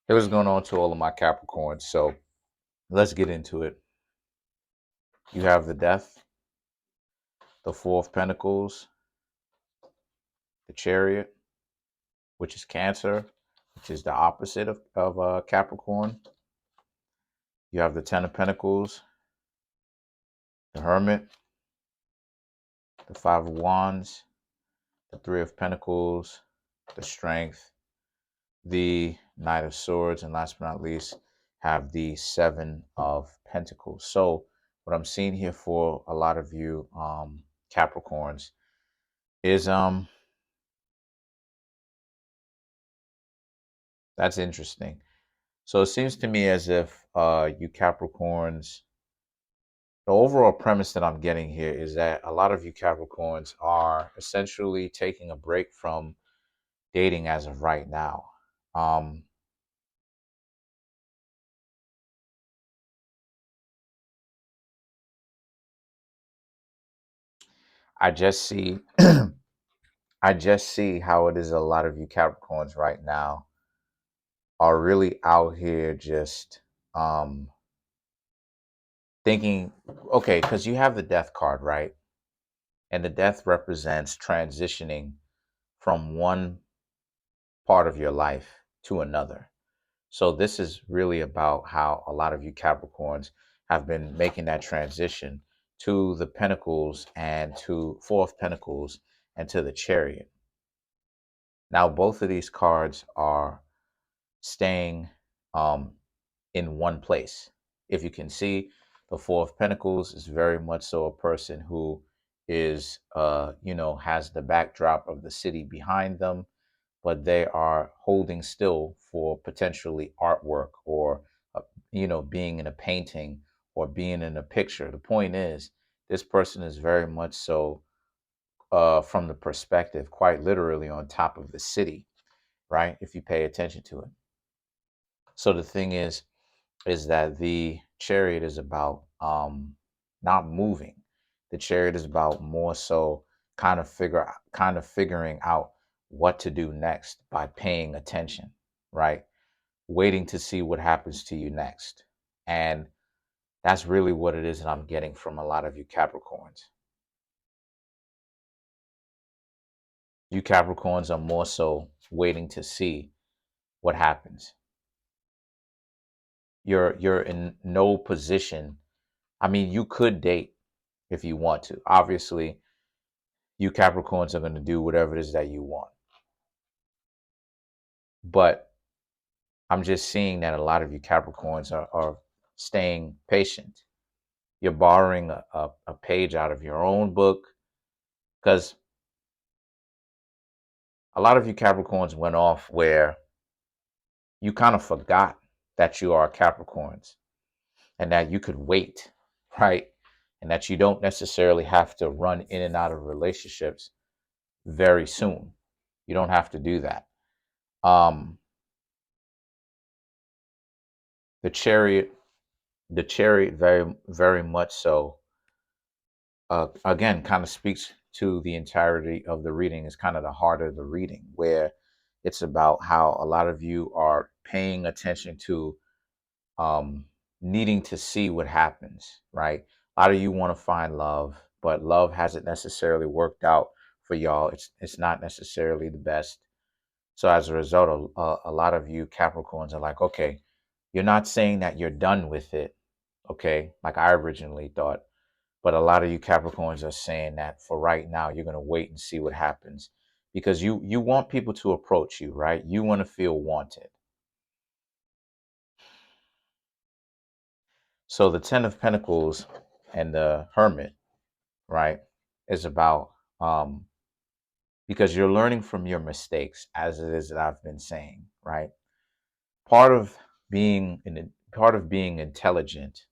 Hey, what's going on to all of my Capricorns? So let's get into it. You have the Death, the Four of Pentacles, the Chariot, which is Cancer, which is the opposite of Capricorn. You have the Ten of Pentacles, the Hermit, the Five of Wands, the Three of Pentacles, the Strength, the Knight of Swords, and last but not least, have the Seven of Pentacles. So what I'm seeing here for a lot of you Capricorns is that's interesting. So it seems to me as if you Capricorns, the overall premise that I'm getting here is that a lot of you Capricorns are essentially taking a break from dating as of right now. Um, I just see I just see how it is a lot of you Capricorns right now are really out here just thinking, okay, because you have the Death card, right? And the Death represents transitioning from one part of your life to another. So this is really about how a lot of you Capricorns have been making that transition to the Pentacles and to Four of Pentacles and to the Chariot. Now, both of these cards are staying in one place. If you can see, the Four of Pentacles is very much so a person who is, has the backdrop of the city behind them, but they are holding still for potentially artwork or, being in a painting or being in a picture. The point is, this person is very much so from the perspective, quite literally on top of the city, right? If you pay attention to it. So the thing is that the Chariot is about not moving. The Chariot is about more so kind of figuring out what to do next by paying attention, right? Waiting to see what happens to you next. And that's really what it is that I'm getting from a lot of you Capricorns. You Capricorns are more so waiting to see what happens. You're in no position. I mean, you could date if you want to. Obviously, you Capricorns are going to do whatever it is that you want. But I'm just seeing that a lot of you Capricorns are staying patient. You're borrowing a page out of your own book because a lot of you Capricorns went off where you kind of forgot that you are Capricorns and that you could wait, right? And that you don't necessarily have to run in and out of relationships very soon. You don't have to do that. Um, the chariot, the chariot, very much so. Again, kind of speaks to the entirety of the reading. Is kind of the heart of the reading, where it's about how a lot of you are paying attention to um, needing to see what happens, right? A lot of you want to find love, but love hasn't necessarily worked out for y'all. It's not necessarily the best. So as a result, a lot of you Capricorns are like, okay, you're not saying that you're done with it, okay, like I originally thought. But a lot of you Capricorns are saying that for right now, you're going to wait and see what happens because you want people to approach you, right? You want to feel wanted. So the Ten of Pentacles and the Hermit, right, is about because you're learning from your mistakes, as it is that I've been saying, right? Part of part of being intelligent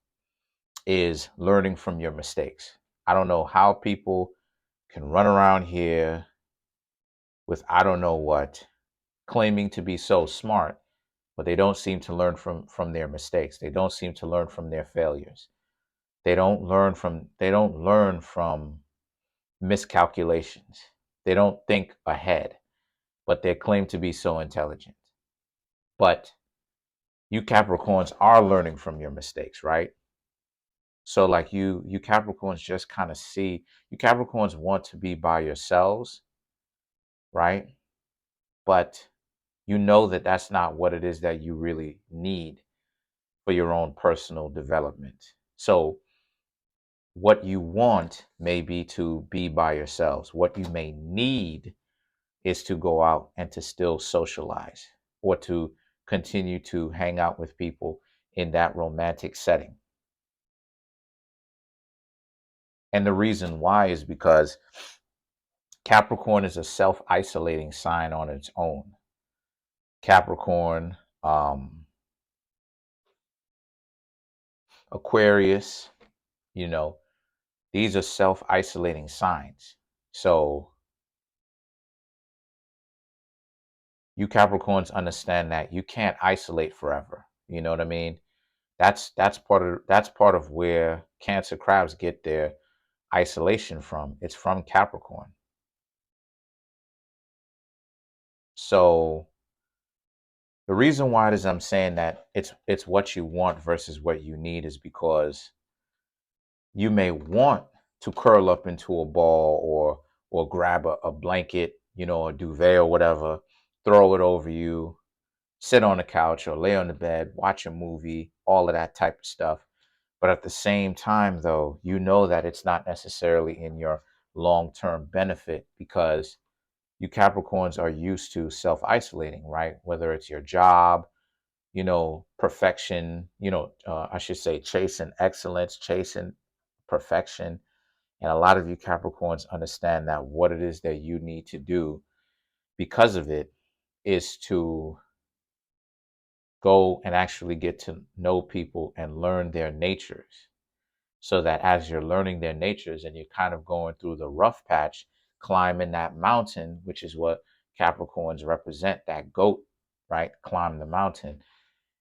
is learning from your mistakes. I don't know how people can run around here with I don't know what, claiming to be so smart, but they don't seem to learn from their mistakes. They don't seem to learn from their failures. They don't learn from miscalculations. They don't think ahead, but they claim to be so intelligent. But you Capricorns are learning from your mistakes, right? So like you Capricorns just kind of see, you Capricorns want to be by yourselves, right? But you know that that's not what it is that you really need for your own personal development. So what you want may be to be by yourselves. What you may need is to go out and to still socialize or to continue to hang out with people in that romantic setting. And the reason why is because Capricorn is a self-isolating sign on its own. Capricorn, Aquarius, you know, these are self-isolating signs. So you Capricorns understand that you can't isolate forever. You know what I mean? That's part of where Cancer crabs get their isolation from. It's from Capricorn. So the reason why it is I'm saying that it's what you want versus what you need is because you may want to curl up into a ball or grab a blanket, a duvet or whatever, throw it over you, sit on the couch or lay on the bed, watch a movie, all of that type of stuff. But at the same time, though, you know that it's not necessarily in your long-term benefit because you Capricorns are used to self-isolating, right? Whether it's your job, perfection, I should say chasing excellence, chasing perfection. And a lot of you Capricorns understand that what it is that you need to do because of it is to go and actually get to know people and learn their natures. So that as you're learning their natures and you're kind of going through the rough patch, climbing that mountain, which is what Capricorns represent, that goat, right? Climb the mountain.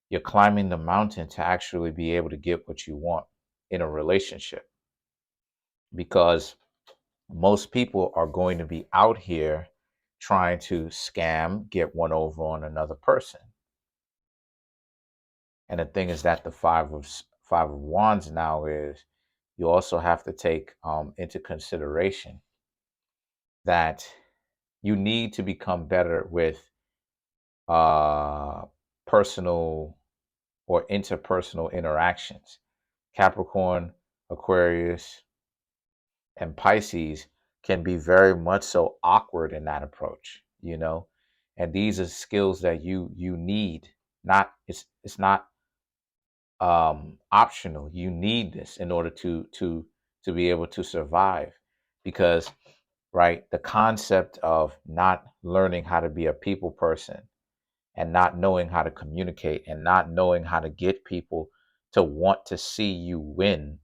You're climbing the mountain to actually be able to get what you want in a relationship. Because most people are going to be out here trying to scam, get one over on another person. And the thing is that the five of wands now is you also have to take into consideration that you need to become better with uh, personal or interpersonal interactions. Capricorn, Aquarius, and Pisces can be very much so awkward in that approach. And these are skills that you need. Not it's not optional. You need this in order to be able to survive, because right, the concept of not learning how to be a people person and not knowing how to communicate and not knowing how to get people to want to see you win,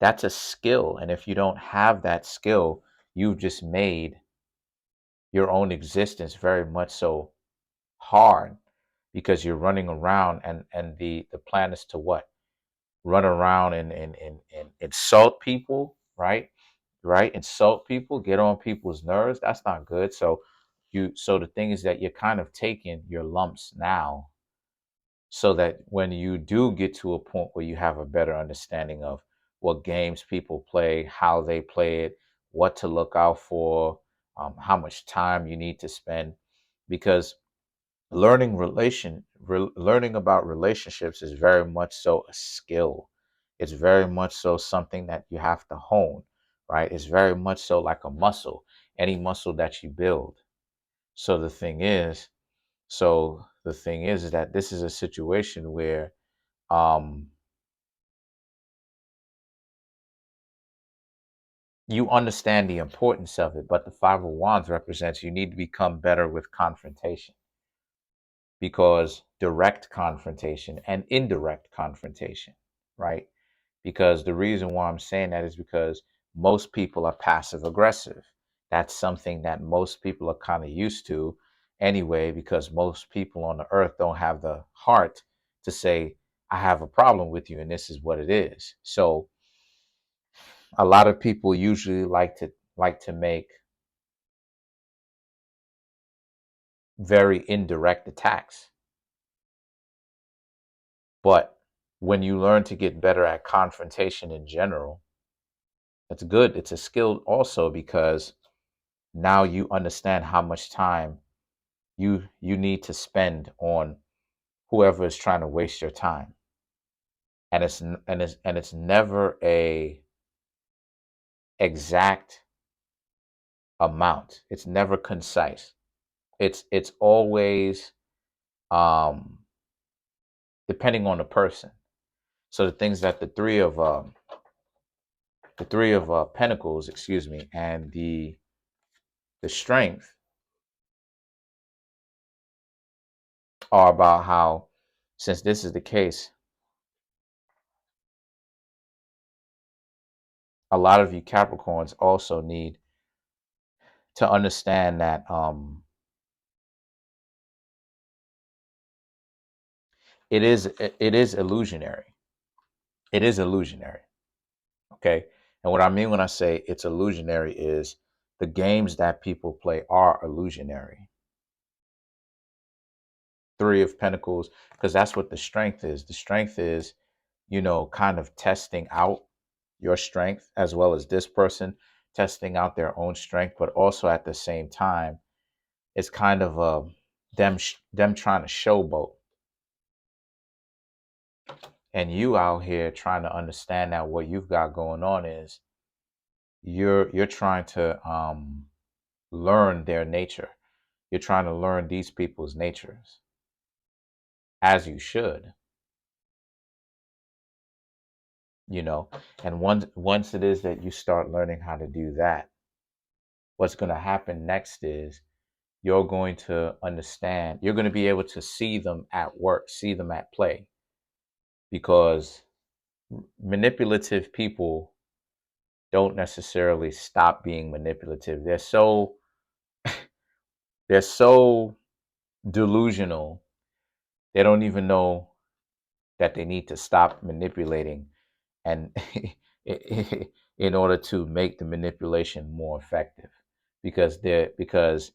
that's a skill. And if you don't have that skill, you've just made your own existence very much so hard, because you're running around and the plan is to what? Run around and insult people, right? Right? Insult people, get on people's nerves. That's not good. So the thing is that you're kind of taking your lumps now, so that when you do get to a point where you have a better understanding of what games people play, how they play it, what to look out for, how much time you need to spend, because learning about relationships is very much so a skill. It's very much so something that you have to hone, right? It's very much so like a muscle, any muscle that you build. So the thing is that this is a situation where um you understand the importance of it, but the five of wands represents you need to become better with confrontation, because direct confrontation and indirect confrontation, right? Because the reason why I'm saying that is because most people are passive aggressive. That's something that most people are kind of used to anyway, because most people on the earth don't have the heart to say, I have a problem with you and this is what it is. So a lot of people usually like to make very indirect attacks. But when you learn to get better at confrontation in general, it's good. It's a skill also, because now you understand how much time you need to spend on whoever is trying to waste your time. And it's never a exact amount. It's never concise. It's always um depending on the person. So the things that the three of pentacles, excuse me, and the strength are about how, since this is the case, a lot of you Capricorns also need to understand that it is illusionary. It is illusionary. Okay. And what I mean when I say it's illusionary is the games that people play are illusionary. Three of Pentacles, because that's what the strength is. The strength is, kind of testing out your strength, as well as this person testing out their own strength, but also at the same time, it's kind of them trying to showboat, and you out here trying to understand that what you've got going on is you're trying to learn their nature. You're trying to learn these people's natures, as you should, you know. And once it is that you start learning how to do that, what's going to happen next is you're going to understand, you're going to be able to see them at work, see them at play, because manipulative people don't necessarily stop being manipulative. They're so delusional. They don't even know that they need to stop manipulating, and in order to make the manipulation more effective, because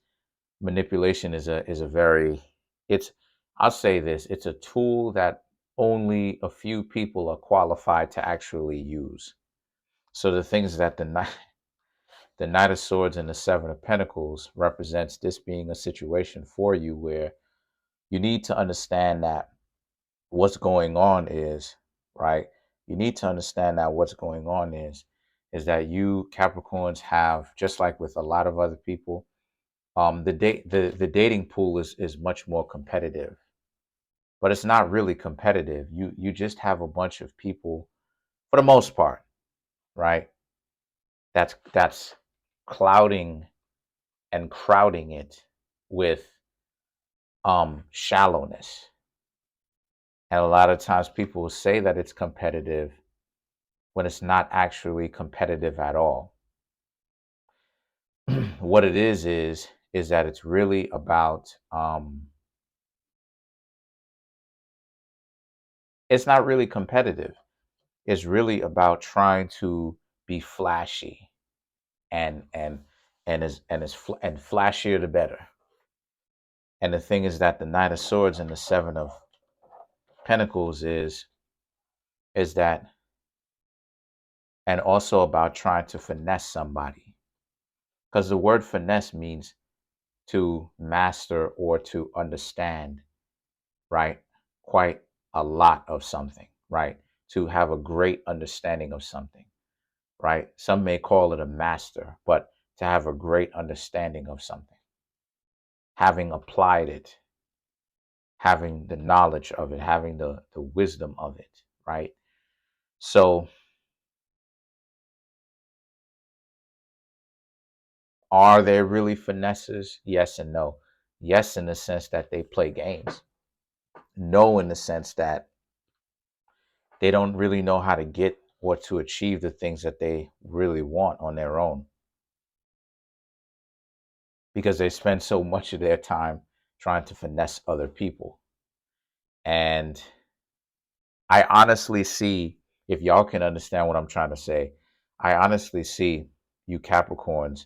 manipulation is a very, it's, I'll say this, it's a tool that only a few people are qualified to actually use. So the things that the Knight of Swords and the Seven of Pentacles represents this being a situation for you where you need to understand that what's going on is, right? You need to understand that what's going on is that you Capricorns have, just like with a lot of other people, the dating pool is much more competitive, but it's not really competitive. You just have a bunch of people, for the most part, right? That's clouding and crowding it with shallowness. And a lot of times people will say that it's competitive when it's not actually competitive at all. What it is that it's really about it's not really competitive. It's really about trying to be flashy, and and flashier the better. And the thing is that the Knight of Swords and the Seven of Pentacles is that, and also about trying to finesse somebody, because the word finesse means to master or to understand, right? Quite a lot of something, right? To have a great understanding of something, right? Some may call it a master, but to have a great understanding of something, having applied it, having the knowledge of it, having the wisdom of it, right? So are they really finesses? Yes and no. Yes, in the sense that they play games. No, in the sense that they don't really know how to get or to achieve the things that they really want on their own, because they spend so much of their time trying to finesse other people. And I honestly see, if y'all can understand what I'm trying to say, I honestly see you Capricorns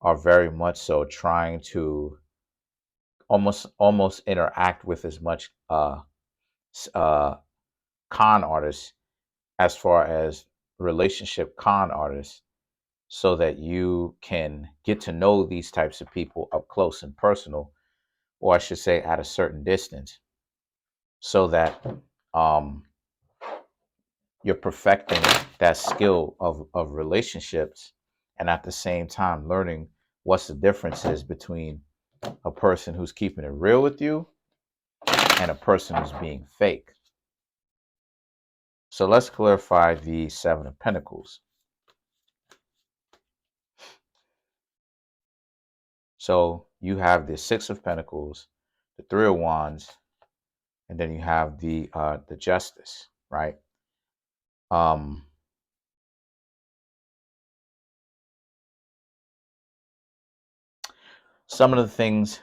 are very much so trying to almost interact with as much con artists, as far as relationship con artists, so that you can get to know these types of people up close and personal, or I should say at a certain distance, so that um, you're perfecting that skill of relationships, and at the same time learning what's the differences between a person who's keeping it real with you and a person who's being fake. So let's clarify the Seven of Pentacles. So you have the Six of Pentacles, the Three of Wands, and then you have the Justice, right? Um, some of the things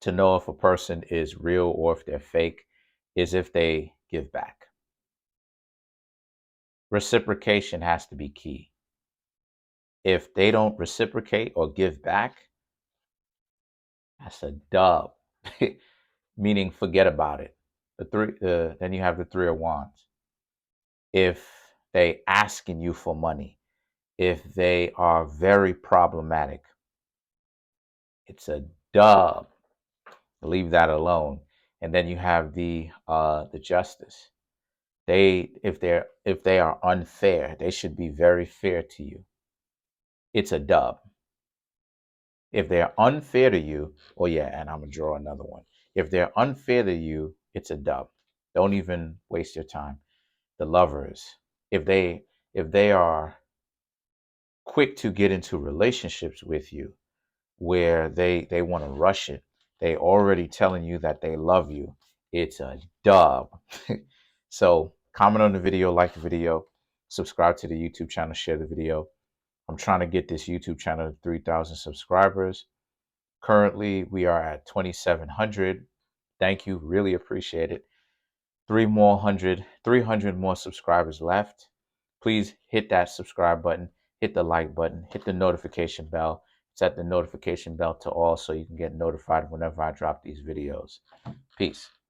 to know if a person is real or if they're fake is if they give back. Reciprocation has to be key. If they don't reciprocate or give back, that's a dub. Meaning forget about it. Then you have the Three of Wands. If they asking you for money, if they are very problematic, it's a dub. Leave that alone. And then you have the Justice. If they are unfair, they should be very fair to you. It's a dub. If they're unfair to you, oh yeah, and I'm gonna draw another one. If they're unfair to you, it's a dub. Don't even waste your time. The Lovers. If they are quick to get into relationships with you, where they want to rush it, they already telling you that they love you, it's a dub. So comment on the video, like the video, subscribe to the YouTube channel, share the video. I'm trying to get this YouTube channel to 3,000 subscribers. Currently, we are at 2,700. Thank you. Really appreciate it. 300 more subscribers left. Please hit that subscribe button, hit the like button, hit the notification bell. Set the notification bell to all so you can get notified whenever I drop these videos. Peace.